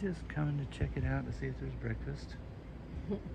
just coming to check it out to see if there's breakfast. That's perfect.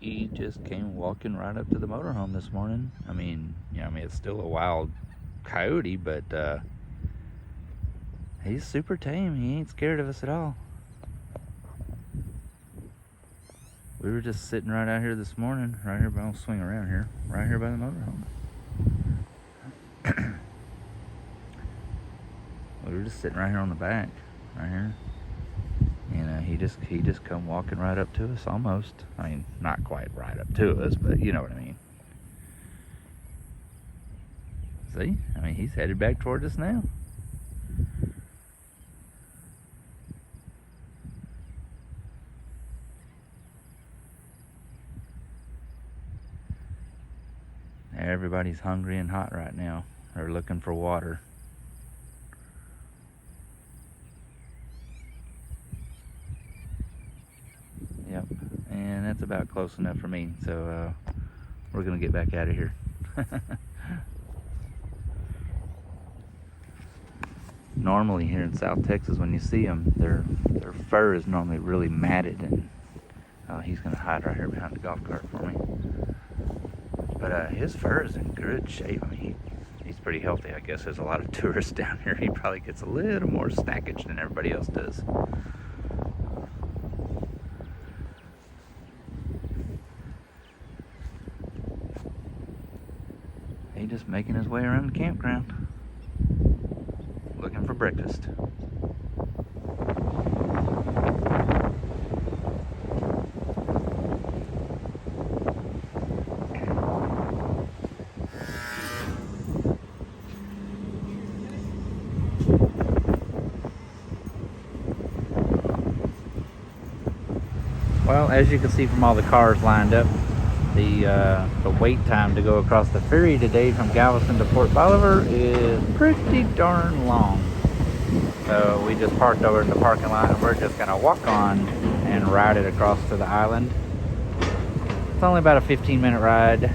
He just came walking right up to the motorhome this morning. I mean, it's still a wild coyote, but he's super tame. He ain't scared of us at all. We were just sitting right out here this morning, right here, but I'll swing around here, right here by the motorhome. We were just sitting right here on the back, right here. And he just come walking right up to us, almost. I mean, not quite right up to us, but you know what I mean. See? I mean, he's headed back toward us now. Everybody's hungry and hot right now. They're looking for water. Yep, and that's about close enough for me, so we're gonna get back out of here. Normally here in South Texas, when you see them, their fur is normally really matted, and he's gonna hide right here behind the golf cart for me. But his fur is in good shape. I mean, he's pretty healthy. I guess there's a lot of tourists down here. He probably gets a little more snackage than everybody else does. He's just making his way around the campground, looking for breakfast. Well, as you can see from all the cars lined up, the wait time to go across the ferry today from Galveston to Port Bolivar is pretty darn long. So we just parked over in the parking lot, and we're just gonna walk on and ride it across to the island. It's only about a 15-minute ride.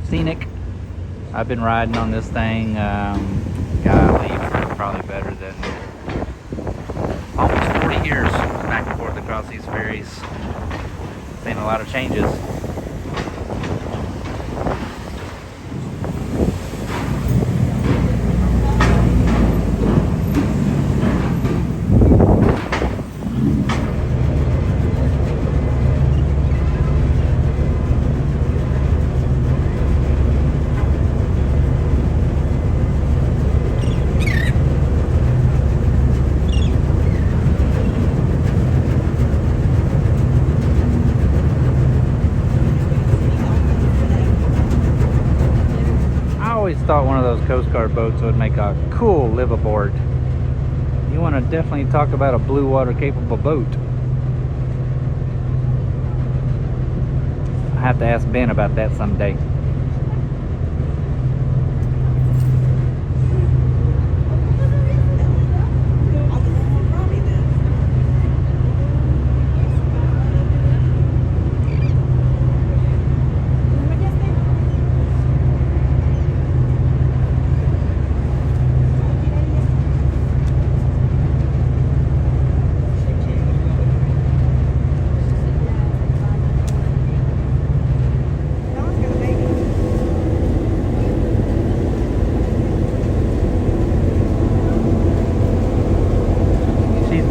Scenic. I've been riding on this thing, golly, probably better than almost 40 years back and forth across these ferries. Seen a lot of changes. Thought one of those Coast Guard boats would make a cool liveaboard. You want to definitely talk about a blue water capable boat. I have to ask Ben about that someday.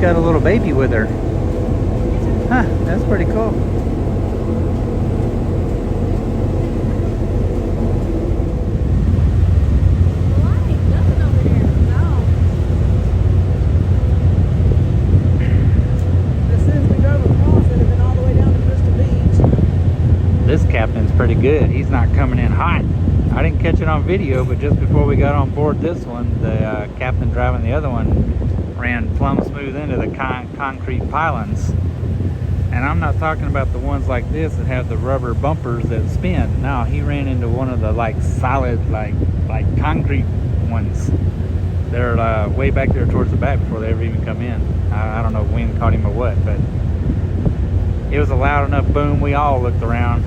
Got a little baby with her. Huh, that's pretty cool. This captain's pretty good. He's not coming in hot. I didn't catch it on video, but just before we got on board this one, the captain driving the other one ran plumb smooth into the concrete pylons. And I'm not talking about the ones like this that have the rubber bumpers that spin. No, he ran into one of the like solid, like concrete ones. They're way back there towards the back before they ever even come in. I don't know if wind caught him or what, but it was a loud enough boom. We all looked around.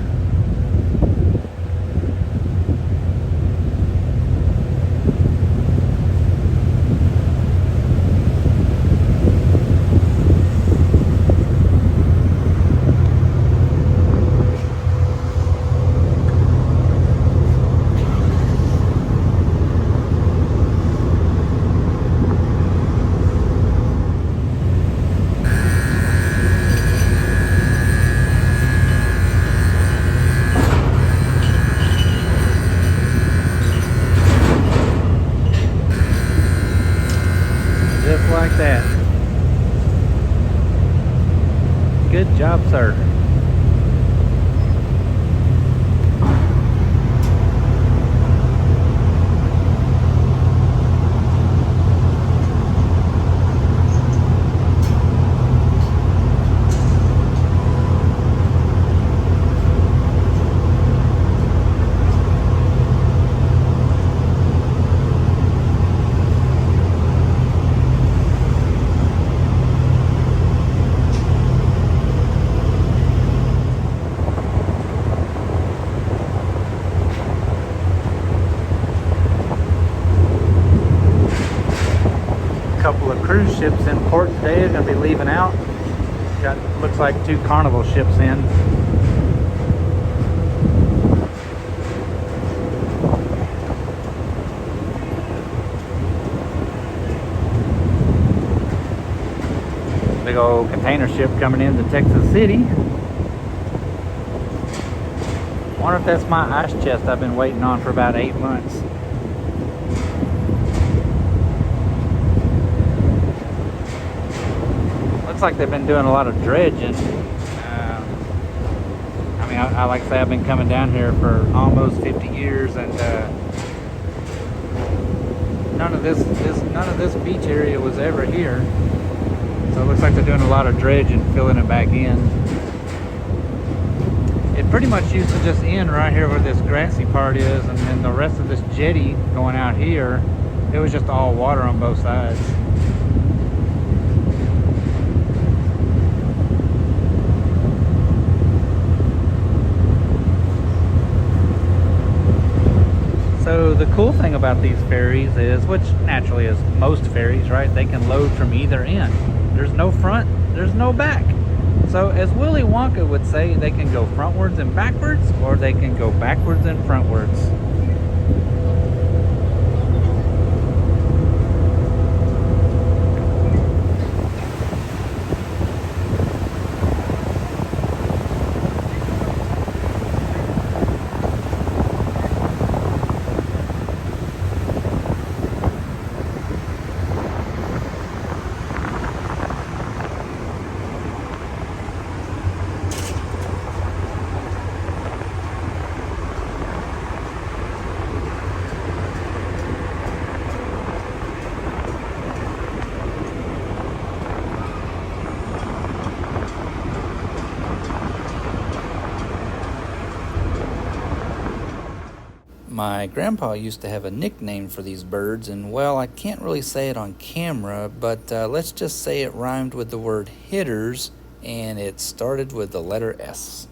Just like that. Good job, sir. Couple of cruise ships in port today are going to be leaving out. Got, looks like 2 Carnival ships in. Big old container ship coming into Texas City. Wonder if that's my ice chest I've been waiting on for about 8 months. Looks like they've been doing a lot of dredging. I mean, I like to say I've been coming down here for almost 50 years, and none of this beach area was ever here. So it looks like they're doing a lot of dredging, filling it back in. It pretty much used to just end right here where this grassy part is, and then the rest of this jetty going out here, it was just all water on both sides. So the cool thing about these ferries is, which naturally is most ferries, right? They can load from either end. There's no front, there's no back. So as Willy Wonka would say, they can go frontwards and backwards, or they can go backwards and frontwards. My grandpa used to have a nickname for these birds, and well, I can't really say it on camera, but let's just say it rhymed with the word hitters, and it started with the letter S.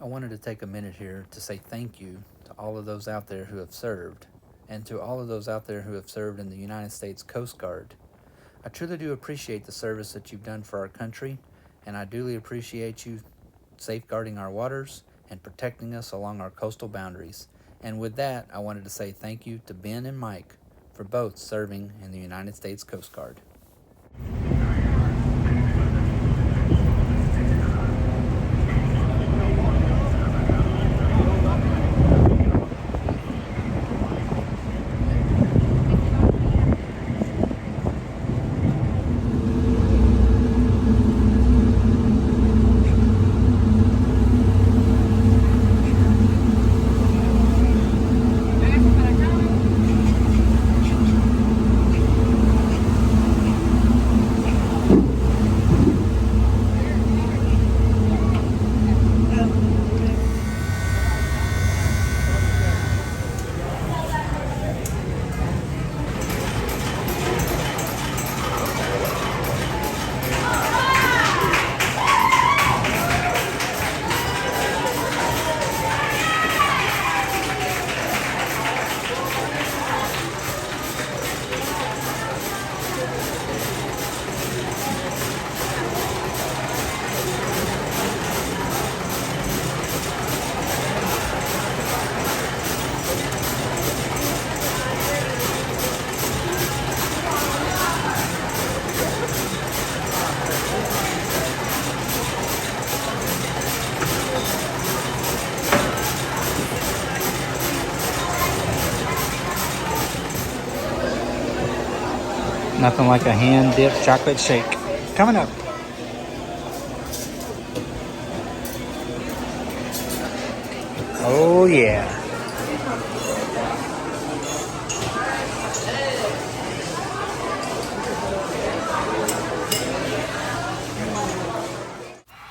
I wanted to take a minute here to say thank you to all of those out there who have served, and to all of those out there who have served in the United States Coast Guard. I truly do appreciate the service that you've done for our country, and I duly appreciate you safeguarding our waters and protecting us along our coastal boundaries. And with that, I wanted to say thank you to Ben and Mike for both serving in the United States Coast Guard. Nothing like a hand-dipped chocolate shake. Coming up. Oh, yeah.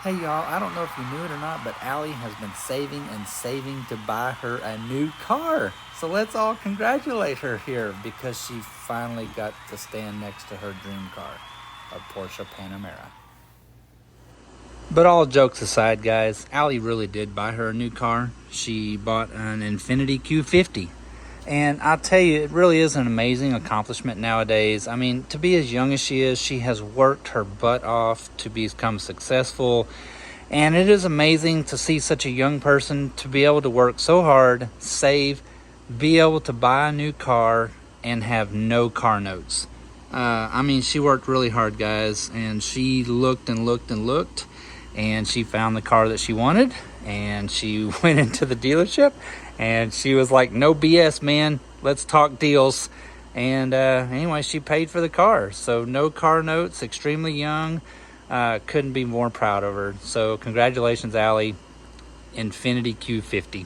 Hey, y'all, I don't know if you knew it or not, but Allie has been saving and saving to buy her a new car. So let's all congratulate her here because she finally got to stand next to her dream car, a Porsche Panamera. But all jokes aside, guys, Allie really did buy her a new car. She bought an Infiniti Q50. And I'll tell you, it really is an amazing accomplishment nowadays. I mean, to be as young as she is, she has worked her butt off to become successful. And it is amazing to see such a young person to be able to work so hard, save, be able to buy a new car, and have no car notes. I mean, she worked really hard, guys, and she looked and looked and looked, and she found the car that she wanted, and she went into the dealership, and she was like, no BS, man, let's talk deals. And anyway, she paid for the car, so no car notes, extremely young. Couldn't be more proud of her. So congratulations, Allie. Infiniti Q50.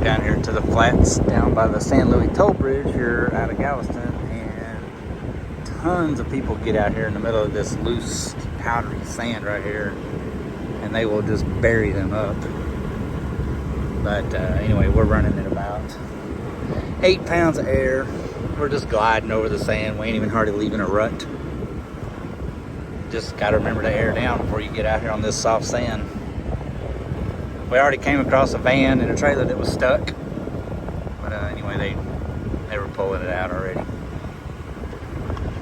Down here to the flats down by the San Luis toll bridge here out of Galveston, and tons of people get out here in the middle of this loose powdery sand right here, and they will just bury them up. But anyway, we're running at about 8 pounds of air. We're just gliding over the sand. We ain't even hardly leaving a rut. Just got to remember to air down before you get out here on this soft sand. We already came across a van and a trailer that was stuck, but anyway, they were pulling it out already.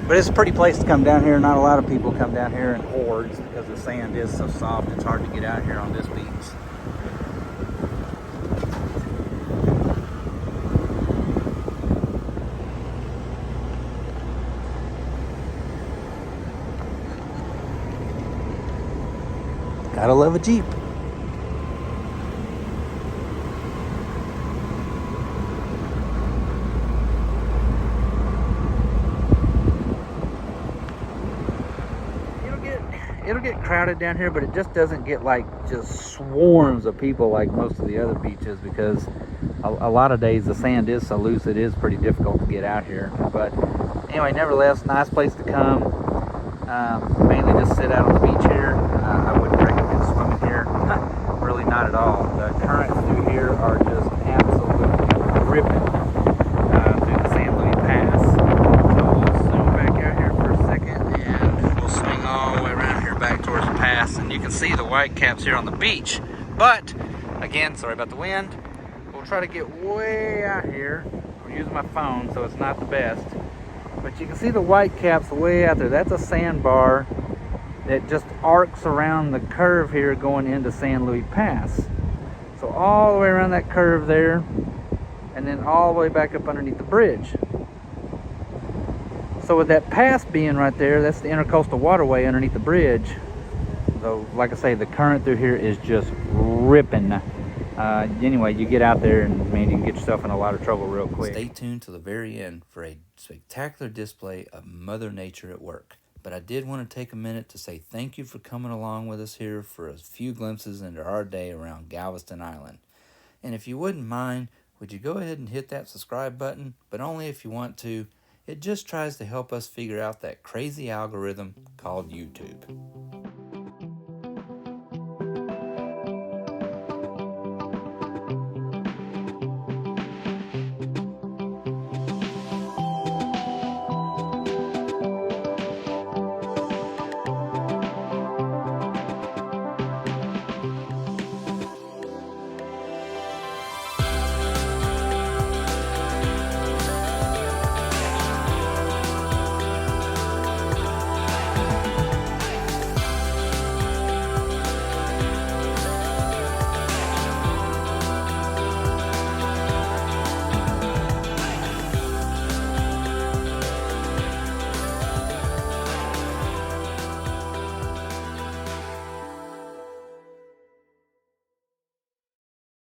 But it's a pretty place to come down here. Not a lot of people come down here in hordes because the sand is so soft. It's hard to get out here on this beach. Gotta love a Jeep. It'll get crowded down here, but it just doesn't get like just swarms of people like most of the other beaches, because a lot of days the sand is so loose it is pretty difficult to get out here. But anyway, nevertheless, nice place to come. Mainly just sit out on the beach here. I wouldn't recommend swimming here. Really not at all. The currents through here are just absolutely ripping through the San Luis Pass. So we'll zoom back out here for a second, and we'll swing all the way around here back towards the pass. spots here on the beach. But, again, sorry about the wind. We'll try to get way out here. I'm using my phone, so it's not the best. But you can see the white caps way out there. That's a sandbar that just arcs around the curve here going into San Luis Pass. So all the way around that curve there, and then all the way back up underneath the bridge. So with that pass being right there, that's the intercoastal waterway underneath the bridge. So like I say, the current through here is just ripping. Anyway, you get out there and man, you can get yourself in a lot of trouble real quick. Stay tuned to the very end for a spectacular display of Mother Nature at work. But I did want to take a minute to say thank you for coming along with us here for a few glimpses into our day around Galveston Island. And if you wouldn't mind, would you go ahead and hit that subscribe button, but only if you want to. It just tries to help us figure out that crazy algorithm called YouTube.